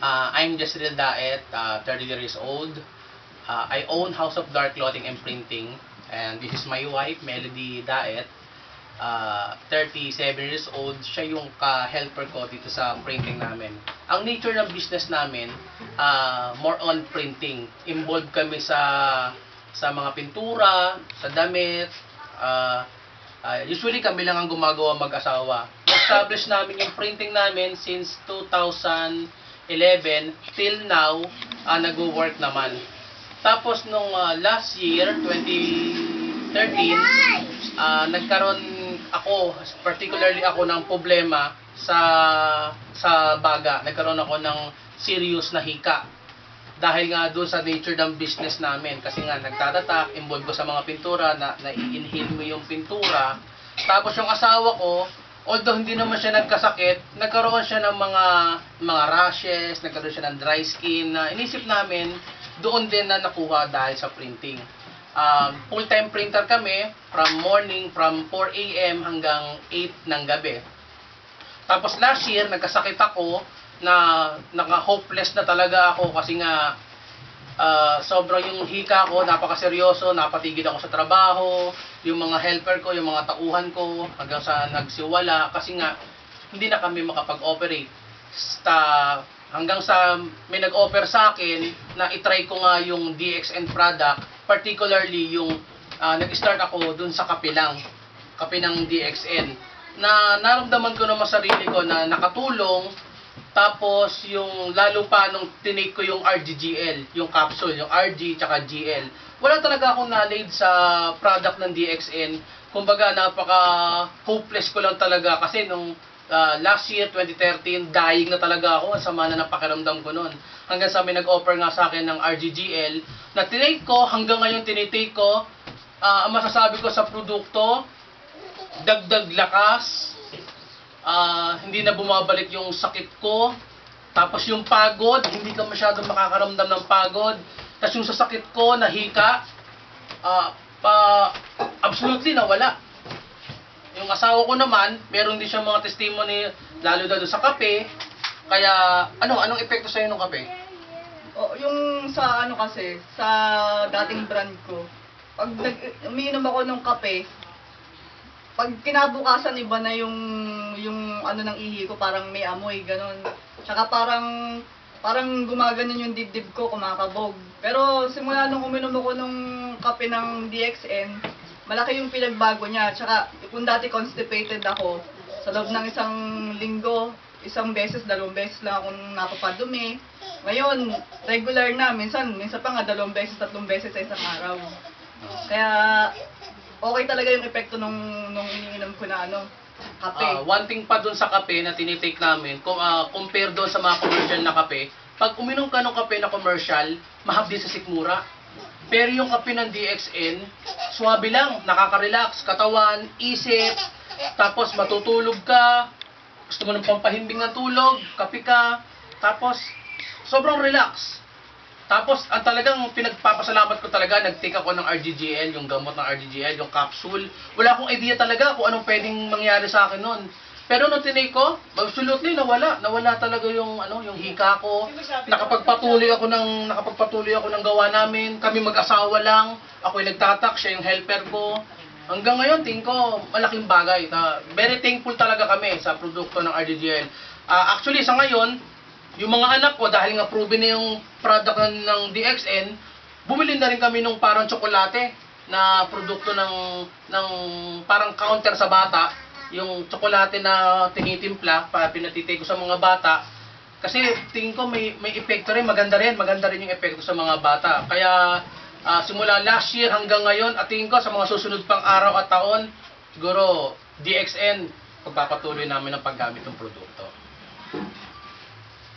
I'm Jezreel Daet, 33 years old. I own House of Dark Clothing and Printing. And this is my wife, Melody Daet. 37 years old. Siya yung ka-helper ko dito sa printing namin. Ang nature ng business namin, more on printing. Involved kami sa mga pintura, sa damit. Usually kami lang ang gumagawa mag-asawa. Establish namin yung printing namin since 2011 till now, nag-work naman. Tapos nung last year, 2013, nagkaroon ako, particularly ako ng problema sa baga. Nagkaroon ako ng serious na hika. Dahil nga doon sa nature ng business namin. Kasi nga nagtatatak, involved ko sa mga pintura, na-inhale mo yung pintura. Tapos yung asawa ko, although hindi naman siya nagkasakit, nagkaroon siya ng mga rashes, nagkaroon siya ng dry skin na inisip namin doon din na nakuha dahil sa printing. Full-time printer kami from 4 a.m. hanggang 8 ng gabi. Tapos last year, nagkasakit ako na naka-hopeless na talaga ako kasi nga sobrang yung hika ko, napakaseryoso, napatigil ako sa trabaho, yung mga helper ko, yung mga tauhan ko, hanggang sa nagsiwala kasi nga hindi na kami makapag-operate. Hanggang sa may nag-offer sa akin na itry ko nga yung DXN product, particularly yung nag-start ako dun sa kape ng DXN, na naramdaman ko naman sarili ko na nakatulong. Tapos yung lalo pa nung tinake ko yung RGGL, yung capsule, yung RG tsaka GL. Wala talaga akong knowledge sa product ng DXN. Kumbaga napaka-hopeless ko lang talaga kasi nung last year, 2013, dying na talaga ako. Ang sama na ng pakiramdam ko noon. Hanggang sa may nag-offer nga sa akin ng RGGL na tinake ko, hanggang ngayon tinitake ko. Ang masasabi ko sa produkto, dagdag lakas. Hindi na bumabalik yung sakit ko. Tapos yung pagod, hindi ka masyadong makakaramdam ng pagod. Tapos yung sa sakit ko, nahika, absolutely nawala. Yung asawa ko naman, meron din siyang mga testimony, lalo na doon sa kape. Kaya, anong epekto sa'yo ng kape? Yung sa kasi, sa dating brand ko, pag umiinom ako ng kape, pag kinabukasan iba na yung ng ihi ko, parang may amoy, ganun. Tsaka parang gumaganon yung dibdib ko, kumakabog. Pero simula nung uminom ako nung kape ng DXN, malaki yung pinagbago niya. Tsaka kung dati constipated ako, sa loob ng isang linggo, isang beses, 2 beses lang akong napapadumi. Ngayon, regular na. Minsan pa nga 2 beses, 3 beses sa isang araw. Kaya okay talaga yung epekto nung iniinom ko na kape. One thing pa doon sa kape na tinitake namin, compare doon sa mga commercial na kape, pag uminom ka ng kape na commercial, mahapdi sa sikmura. Pero yung kape ng DXN, swabe lang, nakaka-relax, katawan, isip, tapos matutulog ka, gusto mo ng pampahimbing ng tulog, kape ka, tapos sobrang relax. Tapos, ang talagang pinagpapasalamat ko talaga, nag-take ako ng RGGL, yung gamot ng RGGL, yung capsule. Wala akong idea talaga kung anong pwedeng mangyari sa akin noon. Pero nung tinake ko, absolutely nawala. Nawala talaga yung hika ko. Nakapagpatuloy ako ng gawa namin. Kami mag-asawa lang. Ako yung nagtatak, siya yung helper ko. Hanggang ngayon, tingin ko, malaking bagay. Very thankful talaga kami sa produkto ng RGGL. Actually, sa ngayon, yung mga anak ko, dahil nga proven na yung product ng DXN, bumili na rin kami nung parang tsokolate na produkto ng parang counter sa bata. Yung tsokolate na tinitimpla, pinatitake ko sa mga bata. Kasi tingin ko may epekto rin, maganda rin yung epekto sa mga bata. Kaya simula last year hanggang ngayon, at tingin ko sa mga susunod pang araw at taon, siguro DXN, pagpapatuloy namin ang paggamit ng produkto.